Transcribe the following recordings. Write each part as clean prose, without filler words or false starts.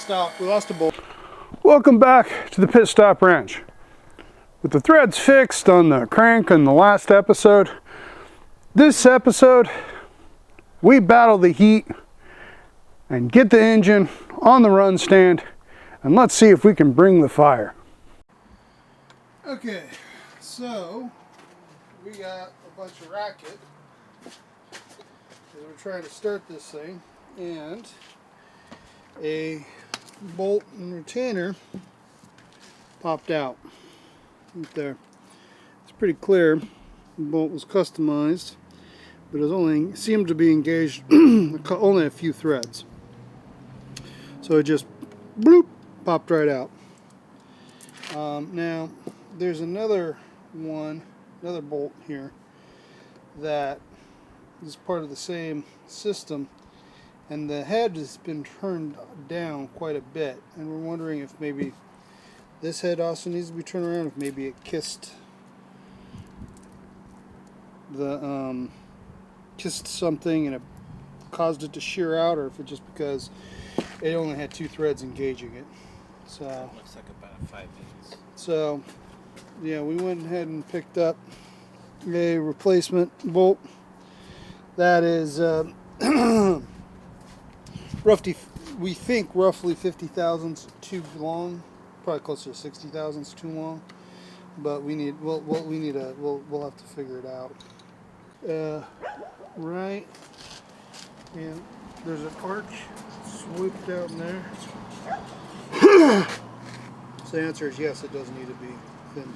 We lost a bolt. Welcome back to the Pit Stop Ranch. With the threads fixed on the crank in the last episode, this episode we battle the heat and get the engine on the run stand, and let's see if we can bring the fire. Okay, so we got a bunch of racket as we're trying to start this thing, and a bolt and retainer popped out right there. It's pretty clear. The bolt was customized, but it only seemed to be engaged only a few threads. So it just bloop, popped right out. Now there's another bolt here that is part of the same system, and the head has been turned down quite a bit, and we're wondering if maybe this head also needs to be turned around, if maybe it kissed something and it caused it to shear out, or if it's just because it only had two threads engaging it. So that looks like about a 5/8. So yeah, we went ahead and picked up a replacement bolt that is we think roughly 50 thousandths too long, probably closer to 60 thousandths too long, but we'll have to figure it out. Right, and there's an arch swooped out in there. So the answer is yes, it does need to be thinned.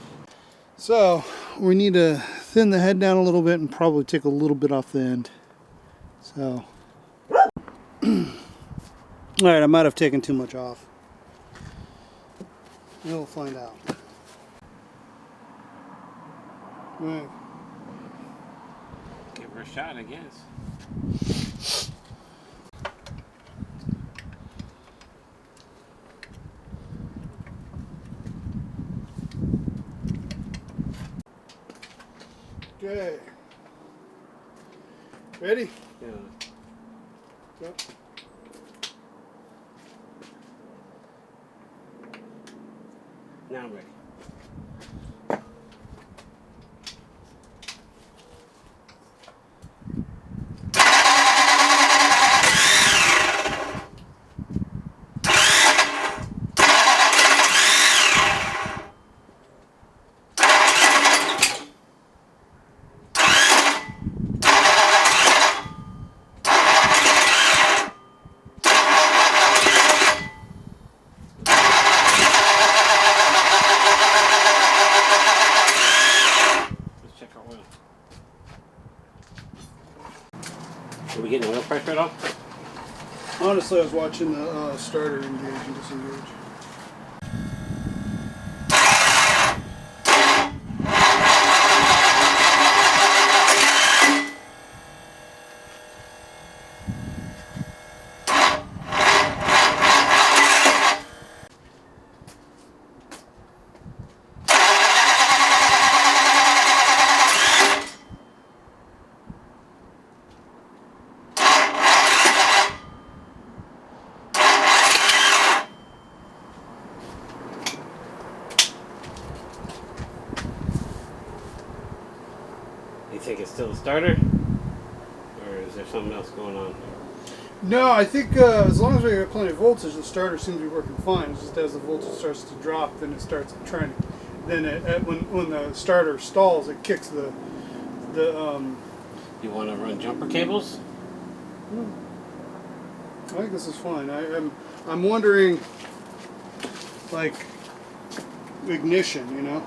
So we need to thin the head down a little bit and probably take a little bit off the end. So alright, I might have taken too much off. We'll find out. Alright. Give her a shot, I guess. Okay. Ready? Yeah. Yep. Now I'm ready. Are we getting oil pressure at all? Honestly, I was watching the starter engage and disengage. You think it's still a starter? Or is there something else going on? No, I think as long as we have plenty of voltage, the starter seems to be working fine. It's just as the voltage starts to drop, then it starts trying to. Then when the starter stalls, it kicks the. You want to run jumper cables? I think this is fine. I'm wondering, like, ignition, you know.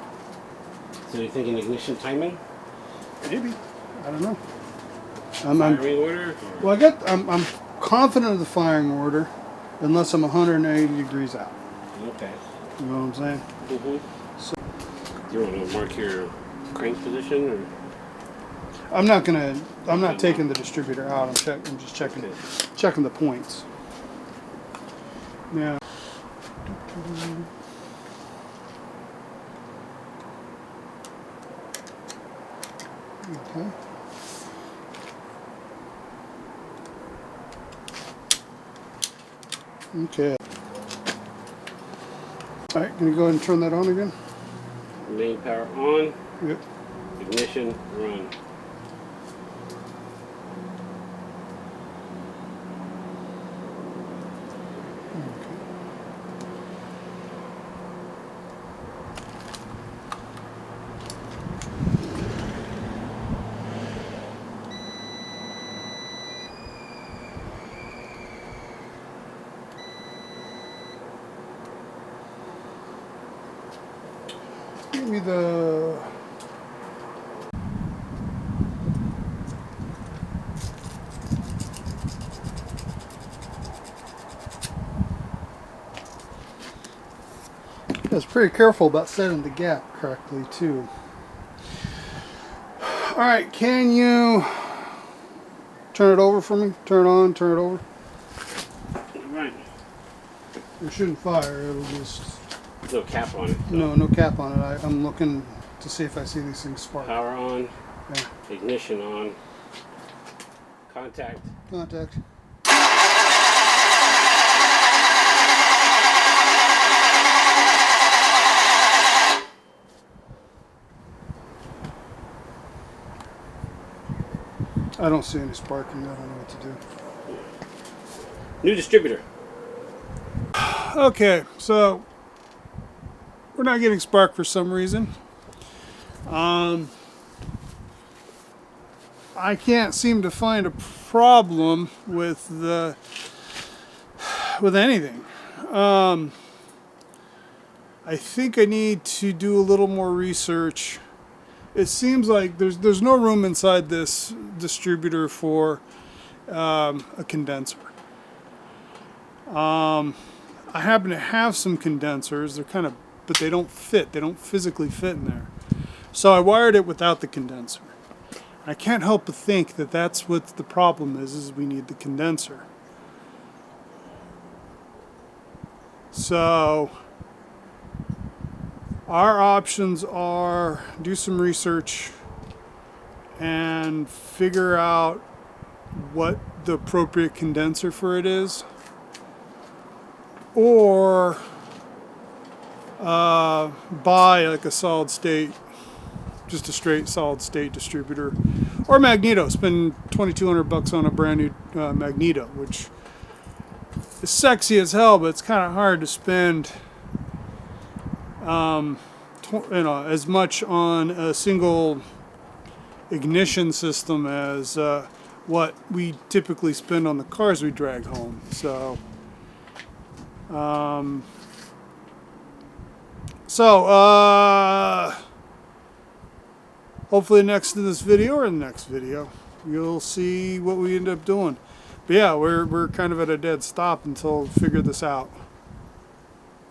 So you're thinking ignition timing? Maybe. I don't know. Firing order? Well, I'm confident of the firing order, unless I'm 180 degrees out. Okay. You know what I'm saying? Mm-hmm. So, do you want to mark your crank position, or? I'm not taking the distributor out. I'm just checking the points. Yeah. Okay. Okay. Alright, can you go ahead and turn that on again? Main power on. Yep. Ignition, run. Give me the... I was pretty careful about setting the gap correctly too. Alright, can you turn it over for me? Turn it on, turn it over. Right. It shouldn't fire, it'll just... No cap on it. So. No cap on it. I'm looking to see if I see these things spark. Power on. Yeah. Ignition on. Contact. Contact. I don't see any sparking. I don't know what to do. New distributor. Okay, so we're not getting spark for some reason. I can't seem to find a problem with anything. I think I need to do a little more research. It seems like there's no room inside this distributor for a condenser. I happen to have some condensers. They're kind of, but they don't fit. They don't physically fit in there. So I wired it without the condenser. I can't help but think that that's what the problem is we need the condenser. So our options are do some research and figure out what the appropriate condenser for it is, or buy like a solid state, just a straight solid state distributor, or magneto. Spend $2,200 on a brand new magneto, which is sexy as hell, but it's kind of hard to spend as much on a single ignition system as what we typically spend on the cars we drag home. So hopefully next in this video or in the next video, you'll see what we end up doing. But yeah, we're kind of at a dead stop until we figure this out.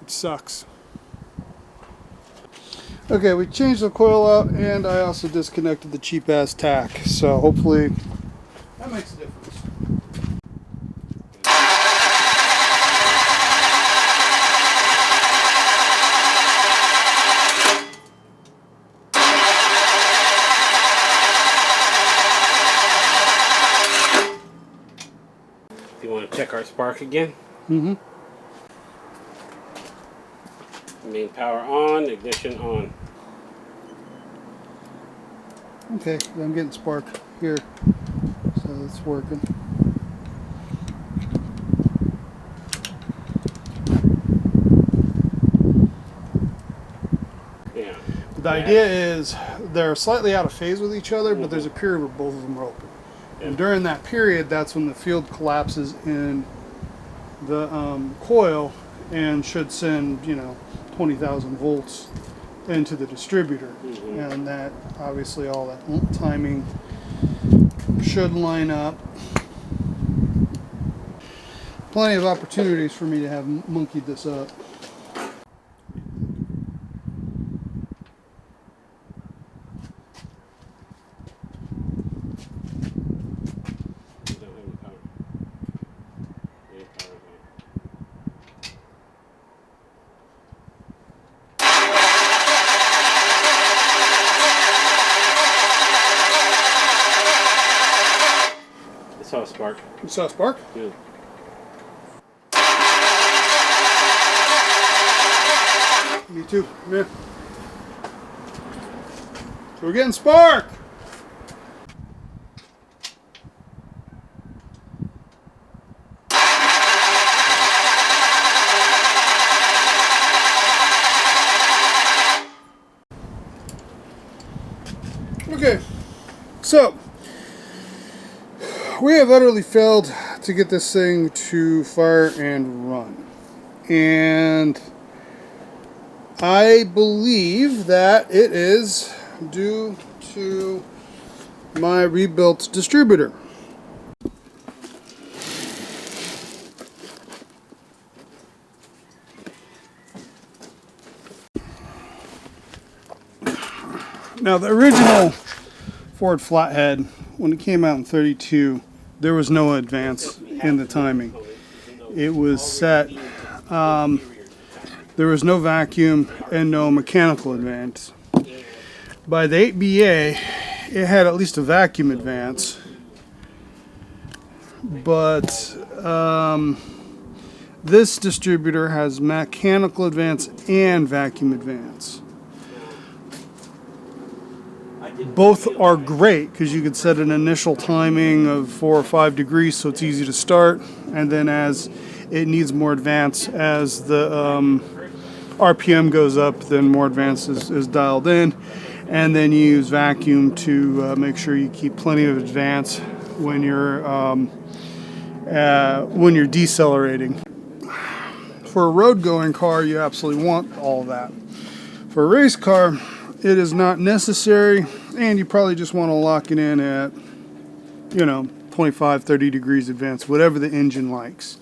It sucks. Okay, we changed the coil out, and I also disconnected the cheap ass tack. So hopefully that makes a difference. You want to check our spark again? Mm-hmm. Main power on, ignition on. Okay, I'm getting spark here, so it's working. Yeah. The idea is they're slightly out of phase with each other, but there's a period where both of them are open. And during that period, that's when the field collapses in the coil and should send, 20,000 volts into the distributor. And that, obviously, all that timing should line up. Plenty of opportunities for me to have monkeyed this up. Saw a spark. You saw a spark? Yeah. You too. Come here. So we're getting spark. Okay, so we have utterly failed to get this thing to fire and run. And I believe that it is due to my rebuilt distributor. Now, the original Ford Flathead, when it came out in 32, there was no advance in the timing. It was set, there was no vacuum and no mechanical advance. By the 8BA, it had at least a vacuum advance, but this distributor has mechanical advance and vacuum advance. Both are great because you could set an initial timing of 4 or 5 degrees so it's easy to start, and then as it needs more advance, as the RPM goes up, then more advance is dialed in, and then you use vacuum to make sure you keep plenty of advance when you're decelerating. For a road going car, you absolutely want all of that. For a race car, it is not necessary, and you probably just want to lock it in at, 25, 30 degrees advance, whatever the engine likes.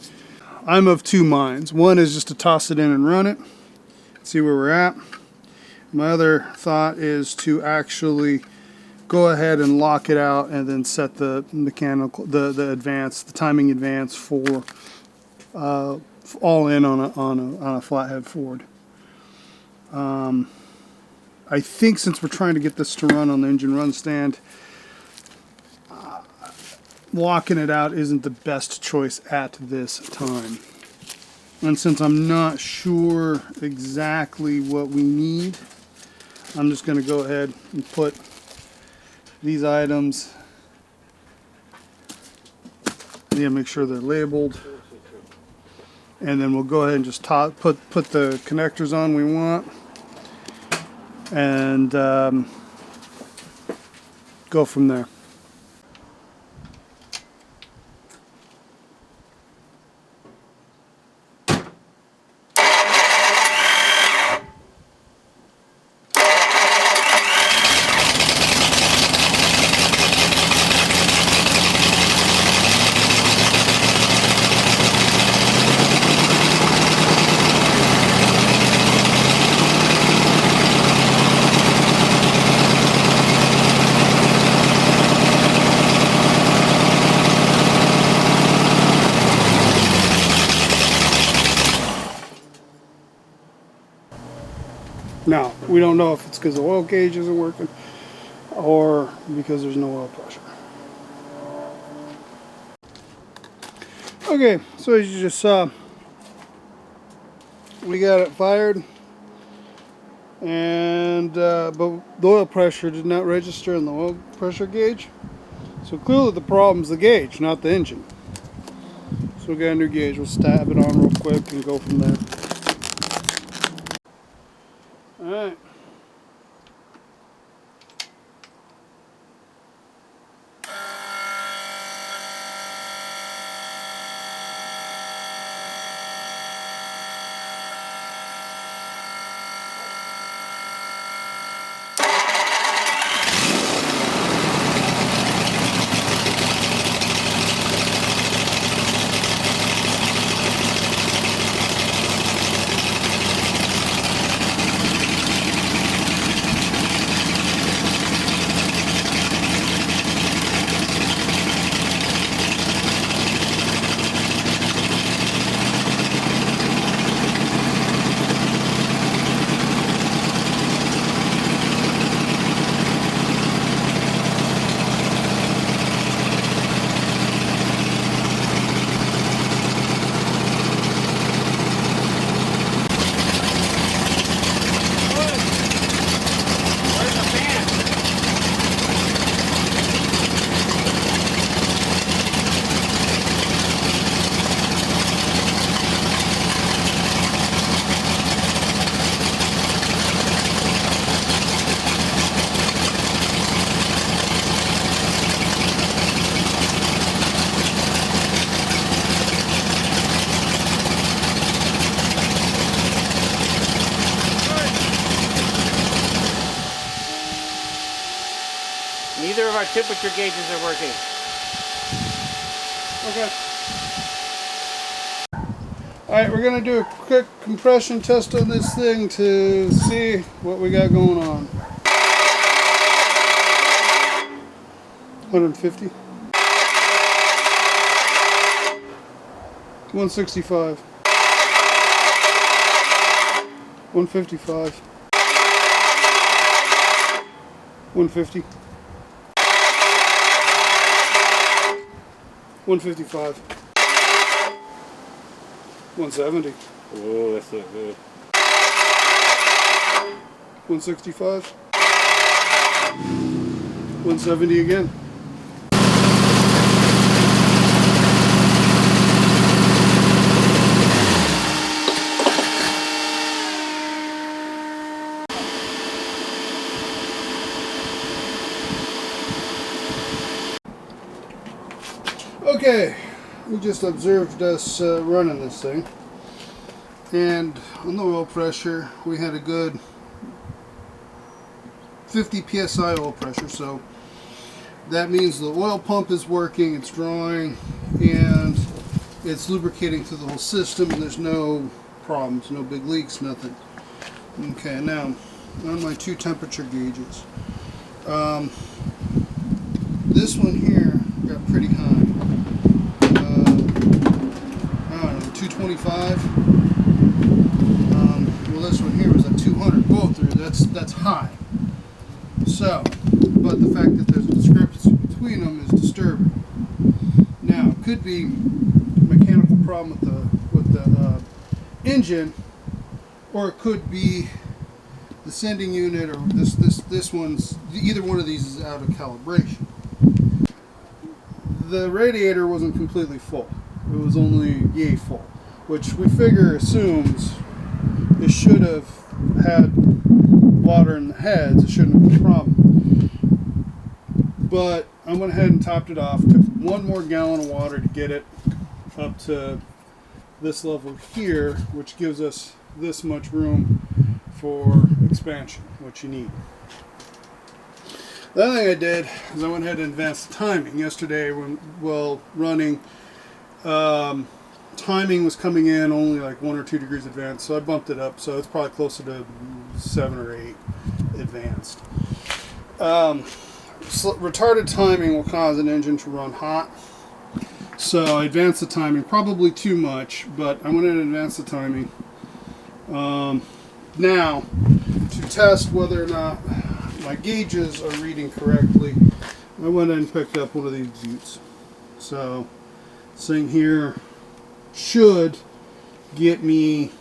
I'm of two minds. One is just to toss it in and run it, see where we're at. My other thought is to actually go ahead and lock it out and then set the mechanical, the advance, the timing advance for all in on a flathead Ford. I think since we're trying to get this to run on the engine run stand, locking it out isn't the best choice at this time. And since I'm not sure exactly what we need, I'm just going to go ahead and put these items, make sure they're labeled, and then we'll go ahead and just put the connectors on we want, and go from there. Now, we don't know if it's because the oil gauge isn't working or because there's no oil pressure. Okay, so as you just saw, we got it fired, and but the oil pressure did not register in the oil pressure gauge. So clearly the problem's the gauge, not the engine. So we got a new gauge. We'll stab it on real quick and go from there. Alright. Neither of our temperature gauges are working. Okay. Alright, we're going to do a quick compression test on this thing to see what we got going on. 150. 165. 155. 150. 155. 170. Oh, that's not good. 165. 170 again. Okay, we just observed us running this thing, and on the oil pressure we had a good 50 psi oil pressure, so that means the oil pump is working, it's drawing, and it's lubricating through the whole system, and there's no problems, no big leaks, nothing. Okay, now on my two temperature gauges, this one here got pretty high. I don't know, 225. Well, this one here was at 200. Both are, that's high. So, but the fact that there's a discrepancy between them is disturbing. Now, it could be a mechanical problem with the engine, or it could be the sending unit, or this one's, either one of these is out of calibration. The radiator wasn't completely full. It was only yay full, which we figure assumes it should have had water in the heads. It shouldn't have been a problem. But I went ahead and topped it off, took 1 more gallon of water to get it up to this level here, which gives us this much room for expansion, which you need. The other thing I did is I went ahead and advanced the timing. Yesterday, while running, timing was coming in only like 1 or 2 degrees advanced, so I bumped it up, so it's probably closer to 7 or 8 advanced. Retarded timing will cause an engine to run hot, so I advanced the timing, probably too much, but I went ahead and advanced the timing. Now, to test whether or not my gauges are reading correctly, I went in and picked up one of these buttes. So, this thing here should get me,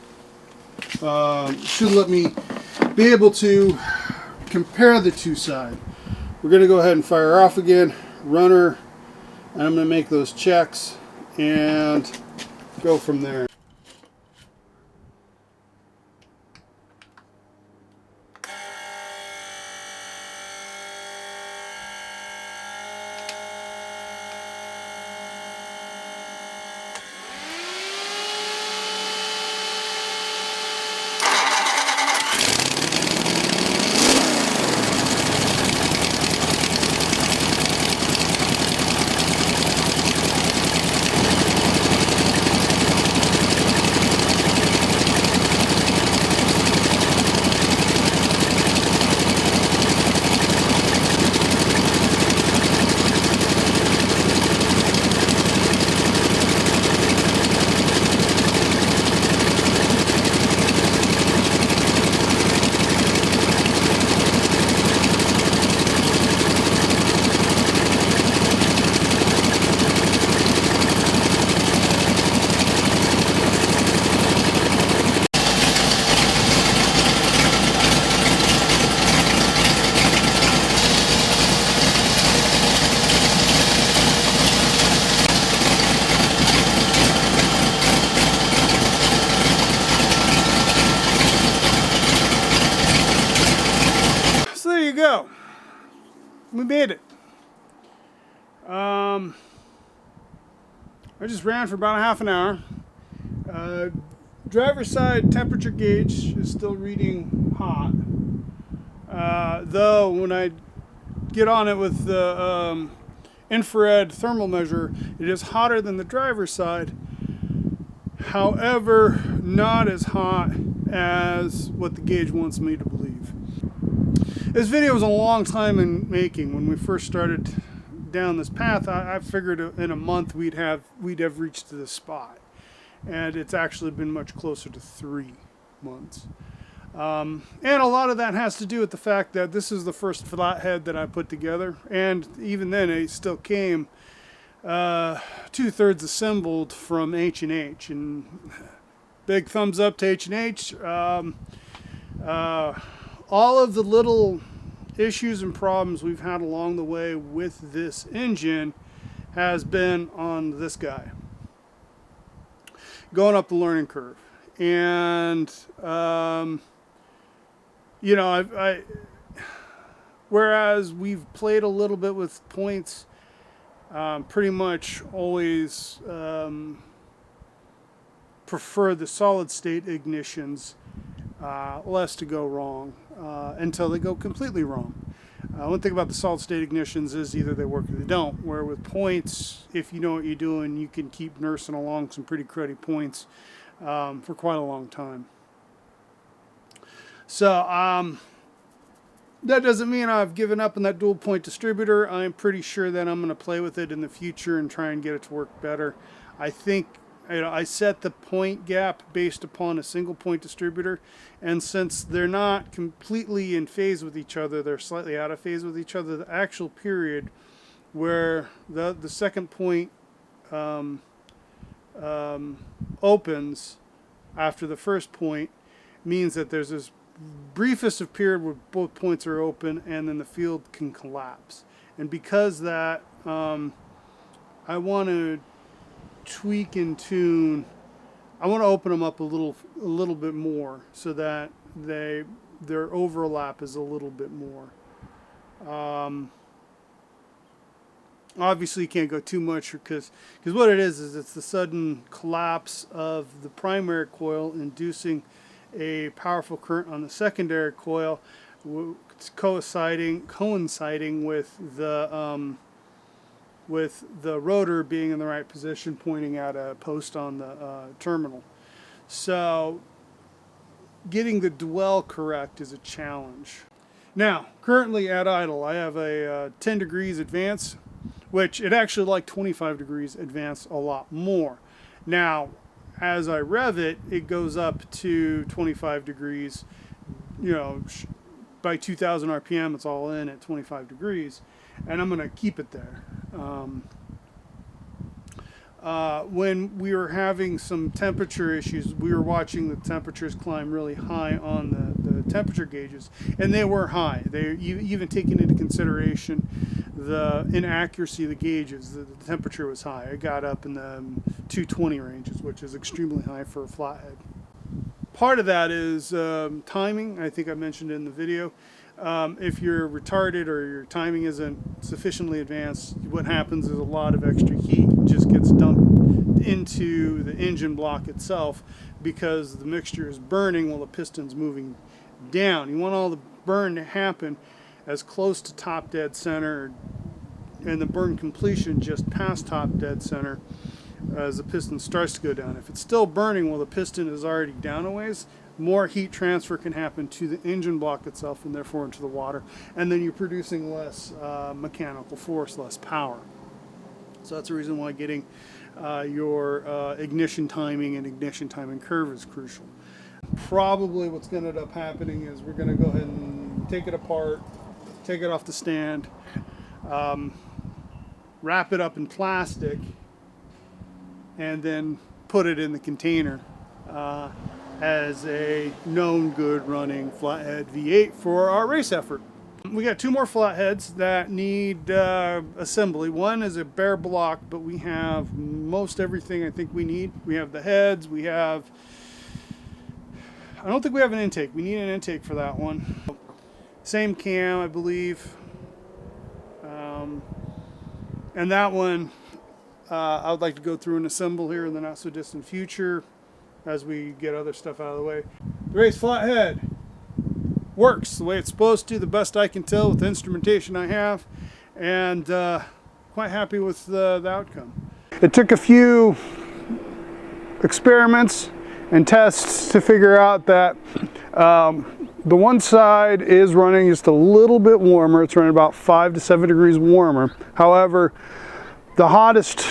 should let me be able to compare the two sides. We're going to go ahead and fire off again, run her, and I'm going to make those checks and go from there. Go. We made it. I just ran for about a half an hour. Driver's side temperature gauge is still reading hot. Though when I get on it with the infrared thermal measure, it is hotter than the driver's side. However, not as hot as what the gauge wants me to believe. This video was a long time in making. When we first started down this path, I figured in a month we'd have reached this spot, and it's actually been much closer to 3 months. And a lot of that has to do with the fact that this is the first flathead that I put together, and even then it still came 2/3 assembled from H&H, and big thumbs up to H&H. All of the little issues and problems we've had along the way with this engine has been on this guy going up the learning curve. And you know, whereas we've played a little bit with points, pretty much always prefer the solid state ignitions, less to go wrong until they go completely wrong. One thing about the solid state ignitions is either they work or they don't, where with points, if you know what you're doing, you can keep nursing along some pretty cruddy points for quite a long time. So that doesn't mean I've given up on that dual point distributor. I'm pretty sure that I'm going to play with it in the future and try and get it to work better. I think, you know, I set the point gap based upon a single point distributor, and since they're not completely in phase with each other, they're slightly out of phase with each other, the actual period where the second point opens after the first point means that there's this briefest of period where both points are open, and then the field can collapse. And because that, I want to tweak and tune. I want to open them up a little bit more so that their overlap is a little bit more. Obviously, you can't go too much because what it is it's the sudden collapse of the primary coil, inducing a powerful current on the secondary coil, coinciding with the rotor being in the right position, pointing at a post on the terminal. So getting the dwell correct is a challenge. Now, currently at idle, I have a 10 degrees advance, which it actually like 25 degrees advance a lot more. Now, as I rev it, it goes up to 25 degrees, you know, by 2000 RPM, it's all in at 25 degrees, and I'm going to keep it there. When we were having some temperature issues, we were watching the temperatures climb really high on the temperature gauges, and they were high. They even taking into consideration the inaccuracy of the gauges, the temperature was high. It got up in the 220 ranges, which is extremely high for a flathead. Part of that is timing. I think I mentioned it in the video. If you're retarded or your timing isn't sufficiently advanced, what happens is a lot of extra heat just gets dumped into the engine block itself because the mixture is burning while the piston's moving down. You want all the burn to happen as close to top dead center, and the burn completion just past top dead center as the piston starts to go down. If it's still burning while the piston is already down a ways, more heat transfer can happen to the engine block itself and therefore into the water, and then you're producing less mechanical force, less power. So that's the reason why getting your ignition timing and ignition timing curve is crucial. Probably what's going to end up happening is we're going to go ahead and take it apart, take it off the stand, wrap it up in plastic, and then put it in the container as a known good running flathead V8 for our race effort. We got 2 more flatheads that need assembly. One is a bare block, but we have most everything I think we need. We have the heads, we have, I don't think we have an intake. We need an intake for that one. Same cam, I believe. And that one, I would like to go through and assemble here in the not so distant future as we get other stuff out of the way. The race flathead works the way it's supposed to, the best I can tell with the instrumentation I have, and quite happy with the outcome. It took a few experiments and tests to figure out that the one side is running just a little bit warmer. It's running about 5 to 7 degrees warmer. However, the hottest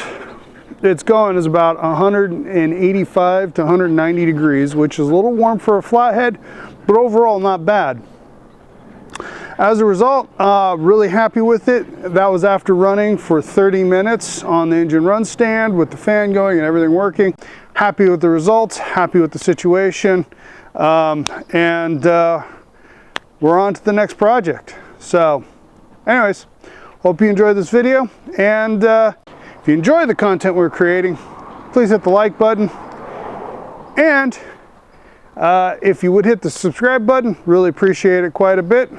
it's going is about 185 to 190 degrees, which is a little warm for a flathead, but overall not bad. As a result, really happy with it. That was after running for 30 minutes on the engine run stand with the fan going and everything working. Happy with the results, happy with the situation, and we're on to the next project. So anyways, hope you enjoyed this video, and if you enjoy the content we're creating, please hit the like button, and if you would hit the subscribe button, really appreciate it quite a bit.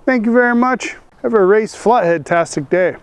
Thank you very much. Have a race flathead-tastic day.